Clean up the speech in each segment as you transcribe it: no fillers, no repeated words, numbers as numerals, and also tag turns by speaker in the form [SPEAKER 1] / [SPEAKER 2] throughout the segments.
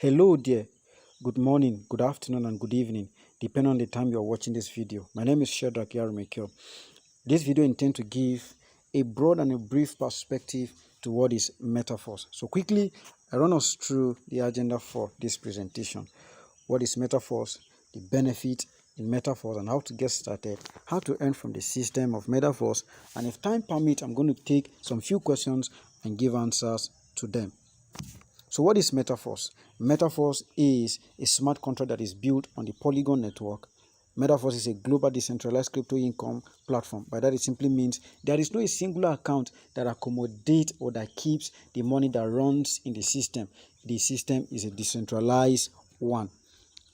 [SPEAKER 1] Hello there. Good morning, good afternoon, and good evening, depending on the time you are watching this video. My name is Shadrach Yarumekyo. This video intends to give a broad and a brief perspective to what is Metaforce. So quickly, I run us through the agenda for this presentation. What is Metaforce, the benefit in Metaforce, and how to get started, how to earn from the system of Metaforce, and if time permits, I'm going to take some few questions and give answers to them. So what is Metaforce? Metaforce is a smart contract that is built on the Polygon network. Metaforce is a global decentralized crypto income platform. By that, it simply means there is no a singular account that accommodates or that keeps the money that runs in the system. The system is a decentralized one.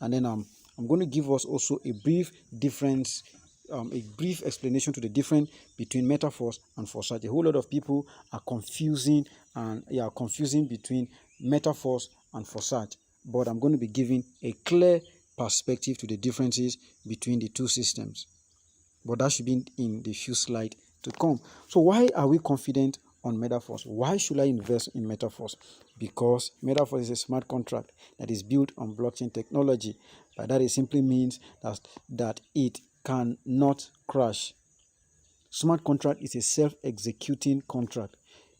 [SPEAKER 1] And then I'm going to give us also a brief difference, a brief explanation to the difference between Metaforce and Forsage. A whole lot of people are confusing between Metaforce and Forsage, but I'm going to be giving a clear perspective to the differences between the two systems. But that should be in the few slides to come. So why are we confident on Metaforce? Why should I invest in Metaforce? Because Metaforce is a smart contract that is built on blockchain technology. By that, it simply means that it cannot crash. Smart contract is a self-executing contract.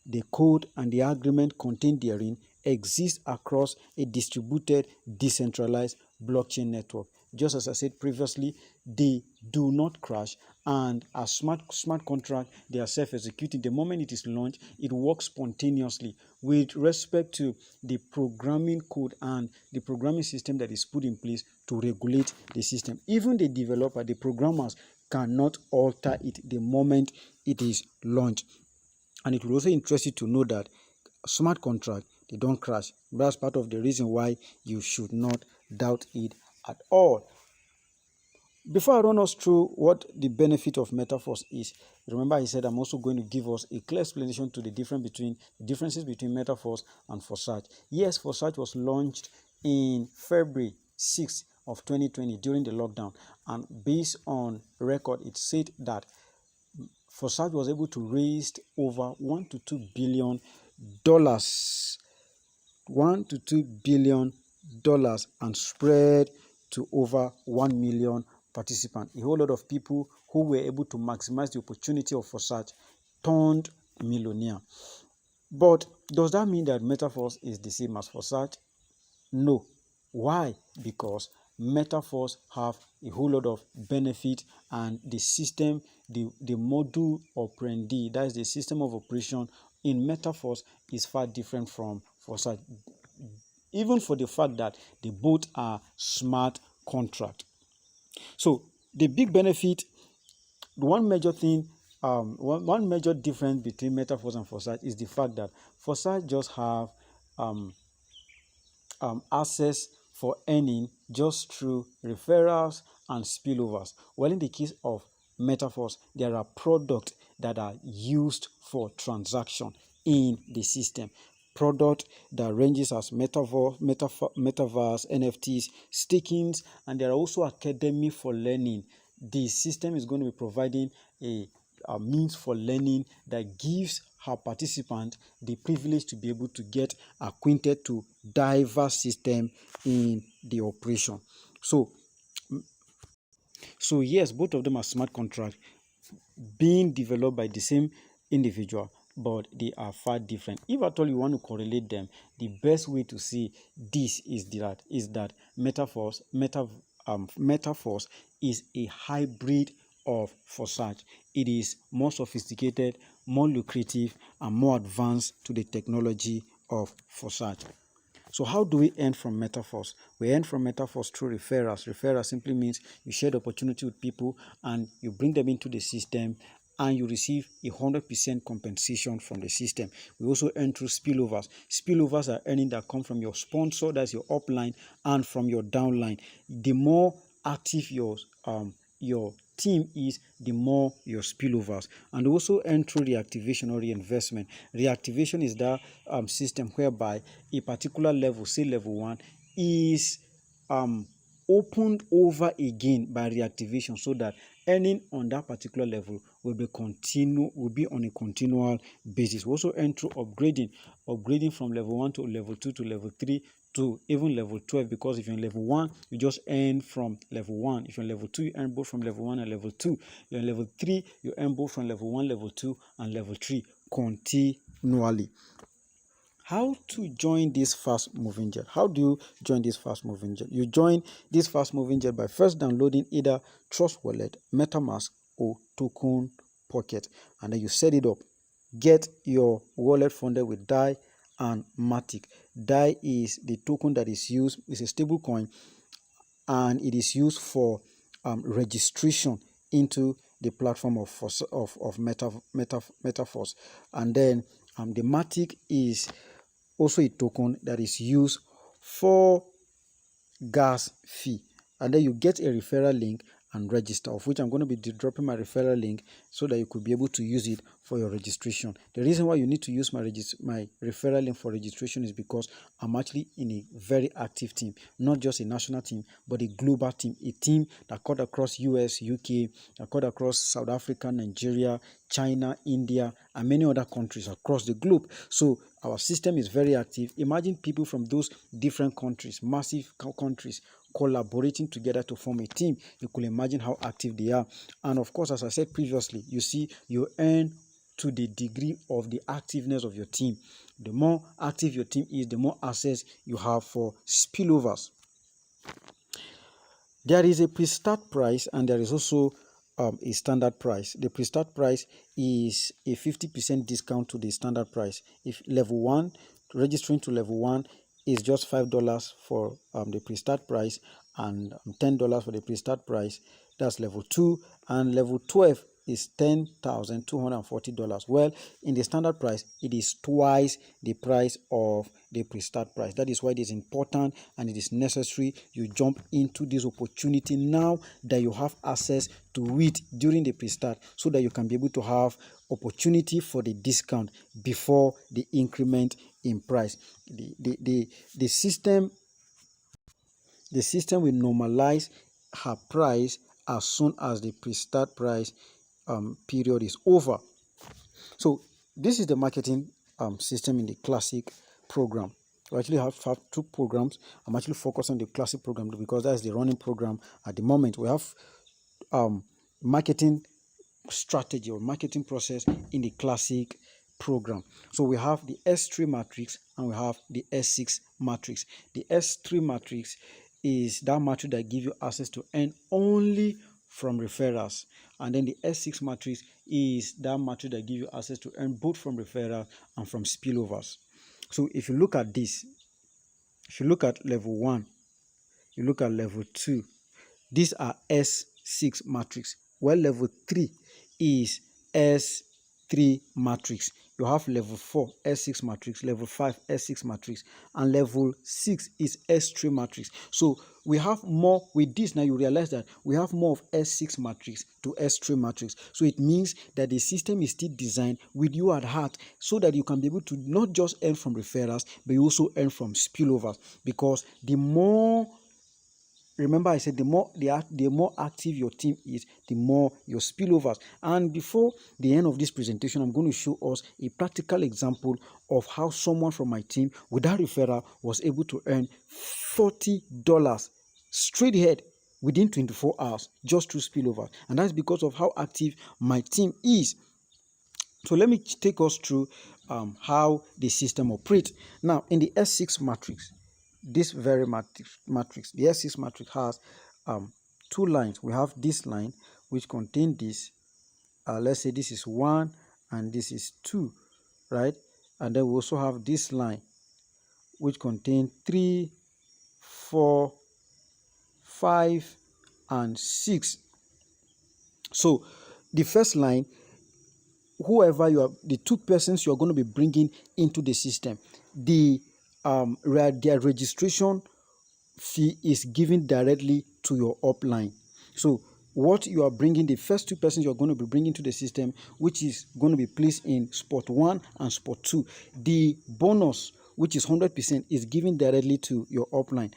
[SPEAKER 1] The code and the agreement contained therein exist across a distributed, decentralized blockchain network. Just as I said previously, they do not crash, and as smart contract, they are self-executing. The moment it is launched, it works spontaneously with respect to the programming code and the programming system that is put in place to regulate the system. Even the developer, the programmers, cannot alter it the moment it is launched. And it will also interest you to know that smart contract, they don't crash. That's part of the reason why you should not doubt it at all. Before I run us through what the benefit of Metaforce is, remember I said I'm also going to give us a clear explanation to the differences between Metaforce and Forsage. Yes, Forsage was launched in February 6th of 2020 during the lockdown, and based on record, it said that Forsage was able to raise over $1 to $2 billion, $1 to $2 billion, and spread to over 1 million participants. A whole lot of people who were able to maximize the opportunity of Forsage turned millionaire. But does that mean that Metaforce is the same as Forsage? No. Why? Because Metaforce have a whole lot of benefit, and the system, the module operandi, that is the system of operation in Metaforce, is far different from Forsage, even for the fact that they both are smart contract. So the big benefit, one major thing, one major difference between Metaforce and Forsage is the fact that Forsage just have access for earning just through referrals and spillovers. Well, in the case of Metaforce, there are products that are used for transaction in the system. Product that ranges as Metaverse, NFTs, stakings, and there are also academy for learning. The system is going to be providing a means for learning that gives her participant the privilege to be able to get acquainted to diverse system in the operation. So yes, both of them are smart contracts being developed by the same individual, but they are far different. If at all you want to correlate them, the best way to see this is that Metaforce is a hybrid of Forsage. It is more sophisticated, more lucrative, and more advanced to the technology of Forsage. So how do we earn from Metaforce? We earn from Metaforce through referrals. Referrals simply means you share the opportunity with people and you bring them into the system, and you receive 100% compensation from the system. We also earn through spillovers. Spillovers are earning that come from your sponsor, that's your upline, and from your downline. The more active your team is, the more your spillovers. And also earn through reactivation or reinvestment. Reactivation is that system whereby a particular level, say level 1, is opened over again by reactivation, so that earning on that particular level will be on a continual basis. We also earn through upgrading from level 1 to level 2 to level 3 to even level 12, because if you're in level 1, you just earn from level 1. If you're in level 2, you earn both from level 1 and level 2. You're in level 3, you earn both from level 1, level 2, and level 3 continually. How to join this fast moving jet? How do you join this fast moving jet? You join this fast moving jet by first downloading either Trust Wallet, MetaMask, or Token Pocket, and then you set it up. Get your wallet funded with DAI and Matic. DAI is the token that is used, it's a stable coin, and it is used for registration into the platform of Metaforce. And then the Matic is also a token that is used for gas fee. And then you get a referral link and register, of which I'm going to be dropping my referral link so that you could be able to use it for your registration. The reason why you need to use my referral link for registration is because I'm actually in a very active team, not just a national team, but a global team, a team that cut across US, UK, that cut across South Africa, Nigeria, China, India, and many other countries across the globe. So our system is very active. Imagine people from those different countries, massive countries, collaborating together to form a team. You could imagine how active they are. And of course, as I said previously, you see, you earn to the degree of the activeness of your team. The more active your team is, the more access you have for spillovers. There is a pre-start price and there is also a standard price. The pre-start price is a 50% discount to the standard price. If level 1, registering to level 1 is just $5 for the pre-start price, and $10 for the pre-start price. That's level 2, and level 12 is $10,240. Well, in the standard price, it is twice the price of the pre-start price. That is why it is important and it is necessary you jump into this opportunity now that you have access to it during the pre-start, so that you can be able to have opportunity for the discount before the increment in price. The system will normalize her price as soon as the pre-start price period is over. So this is the marketing system in the classic program. We actually have 2 programs. I'm actually focused on the classic program because that's the running program at the moment. We have marketing strategy or marketing process in the classic program. So we have the S3 matrix and we have the S6 matrix. The S3 matrix is that matrix that gives you access to earn only from referrals, and then the S6 matrix is that matrix that gives you access to earn both from referral and from spillovers. So if you look at this, if you look at level 1, you look at level 2, these are S6 matrix, while level 3 is S3 matrix. You have level 4 S6 matrix, level 5 S6 matrix, and level 6 is S3 matrix. So we have more with this. Now you realize that we have more of S6 matrix to S3 matrix. So it means that the system is still designed with you at heart, so that you can be able to not just earn from referrals, but you also earn from spillovers. Because the more, remember I said, the more active your team is, the more your spillovers. And before the end of this presentation, I'm going to show us a practical example of how someone from my team without referral was able to earn $40 straight ahead within 24 hours just through spillover. And that's because of how active my team is. So let me take us through how the system operates. Now, in the S6 matrix, this very matrix, the S6 matrix has 2 lines. We have this line which contains this. Let's say this is 1 and this is 2, right? And then we also have this line which contains 3, 4, 5, and 6. So the first line, whoever you are, the 2 persons you are going to be bringing into the system, their registration fee is given directly to your upline. So what you are bringing, the first 2 persons you are going to be bringing to the system, which is going to be placed in spot 1 and spot 2, the bonus, which is 100%, is given directly to your upline.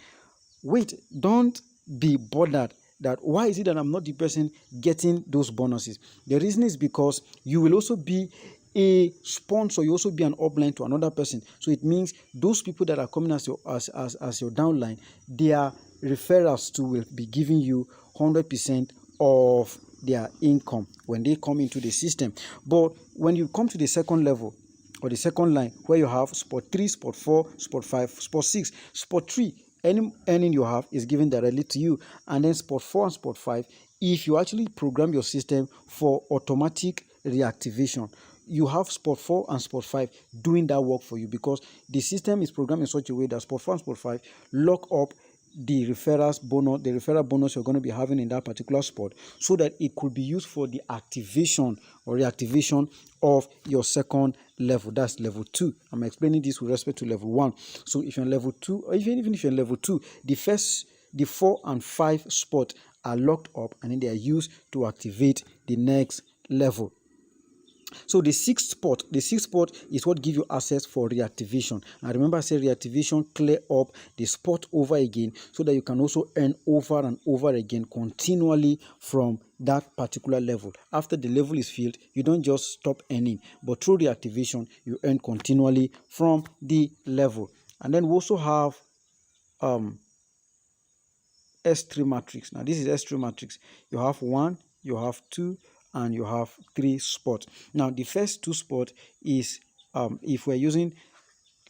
[SPEAKER 1] Wait, don't be bothered that why is it that I'm not the person getting those bonuses? The reason is because you will also be a sponsor, you also be an upline to another person. So it means those people that are coming as your downline, their referrals too will be giving you 100% of their income when they come into the system. But when you come to the second level or the second line, where you have spot 3, spot 4, spot 5, spot 6, spot 3, any earning you have is given directly to you. And then spot 4 and spot 5, if you actually program your system for automatic reactivation, you have spot 4 and spot 5 doing that work for you, because the system is programmed in such a way that spot 4 and spot 5 lock up the referral bonus you're going to be having in that particular spot, so that it could be used for the activation or reactivation of your second level. That's level 2. I'm explaining this with respect to level 1. So if you're on level 2, or even if you're in level 2, the 4 and 5 spot are locked up, and then they are used to activate the next level. So the sixth spot is what gives you access for reactivation. And remember, I said reactivation clear up the spot over again, so that you can also earn over and over again continually from that particular level. After the level is filled, you don't just stop earning, but through reactivation, you earn continually from the level. And then we also have S3 matrix. Now this is S3 matrix. You have 1, you have 2, and you have 3 spots. Now the first 2 spots is if we're using,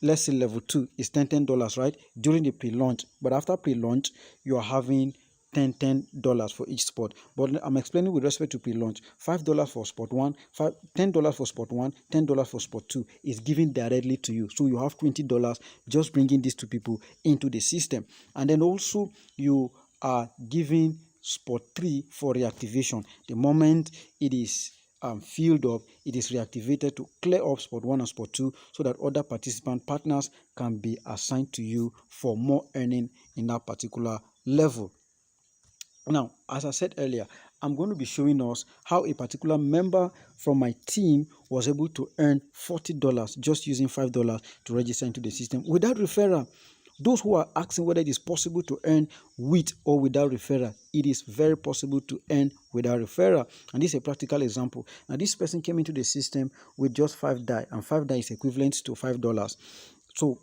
[SPEAKER 1] let's say level 2 is $10, right, during the pre-launch. But after pre-launch, you are having $10 for each spot. But I'm explaining with respect to pre-launch. $5 for spot 1, $10 for spot 1, $10 for spot 2 is given directly to you. So you have $20 just bringing these 2 people into the system. And then also you are giving spot 3 for reactivation. The moment it is filled up, it is reactivated to clear up spot 1 and spot 2, so that other participant partners can be assigned to you for more earning in that particular level. Now, as I said earlier, I'm going to be showing us how a particular member from my team was able to earn $40 just using $5 to register into the system without referral. Those who are asking whether it is possible to earn with or without referral, it is very possible to earn without referral. And this is a practical example. Now, this person came into the system with just 5 DAI, and 5 DAI is equivalent to $5. So,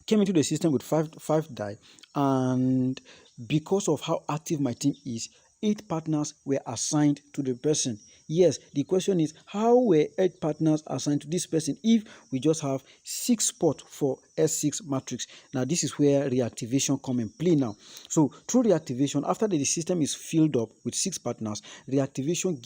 [SPEAKER 1] came into the system with five DAI, and because of how active my team is, 8 partners were assigned to the person. Yes, the question is, how were 8 partners assigned to this person if we just have 6 spots for S6 matrix? Now, this is where reactivation come in play now. So, through reactivation, after the system is filled up with 6 partners, reactivation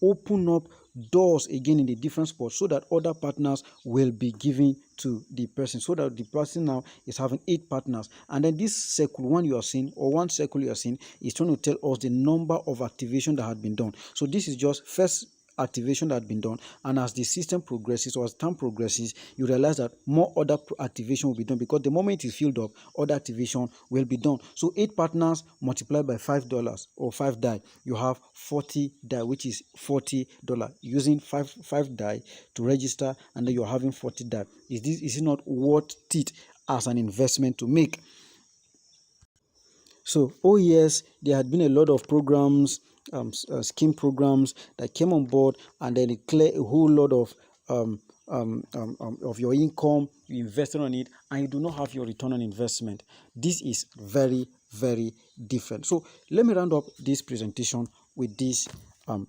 [SPEAKER 1] open up doors again in the different spots, so that other partners will be given to the person, so that the person now is having 8 partners. And then this circle 1 you are seeing, or 1 circle you are seeing, is trying to tell us the number of activation that had been done. So this is just first activation that had been done, and as the system progresses, or as time progresses, you realize that more other activation will be done, because the moment it is filled up, other activation will be done. So 8 partners multiplied by $5 or 5 DAI, you have 40 DAI, which is $40. Using 5 DAI to register, and then you're having 40 DAI. Is it not worth it as an investment to make? So, oh yes, there had been a lot of programs, scheme programs that came on board, and then it cleared a whole lot of your income. You invested on it, and you do not have your return on investment. This is very, very different. So, let me round up this presentation with this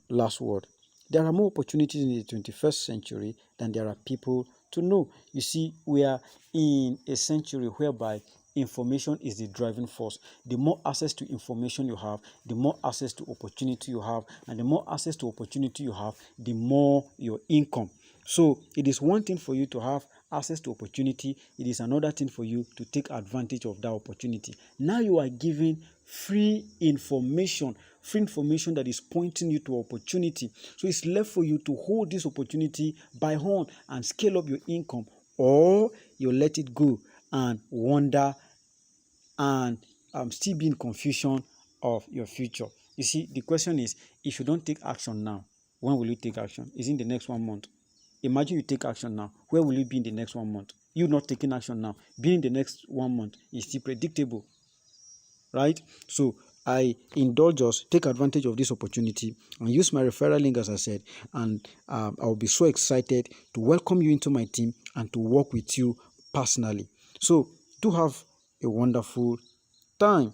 [SPEAKER 1] last word. There are more opportunities in the 21st century than there are people to know. You see, we are in a century whereby information is the driving force. The more access to information you have, the more access to opportunity you have, and the more access to opportunity you have, the more your income. So it is one thing for you to have access to opportunity. It is another thing for you to take advantage of that opportunity. Now you are given free information that is pointing you to opportunity. So it's left for you to hold this opportunity by horn and scale up your income, or you let it go and wonder and still be in confusion of your future. You see, the question is, if you don't take action now, when will you take action? Is it in the next 1 month? Imagine you take action now. Where will you be in the next 1 month? You not taking action now, being in the next 1 month is still predictable, right? So I indulge us, take advantage of this opportunity and use my referral link as I said, and I'll be so excited to welcome you into my team and to work with you personally. So do have a wonderful time.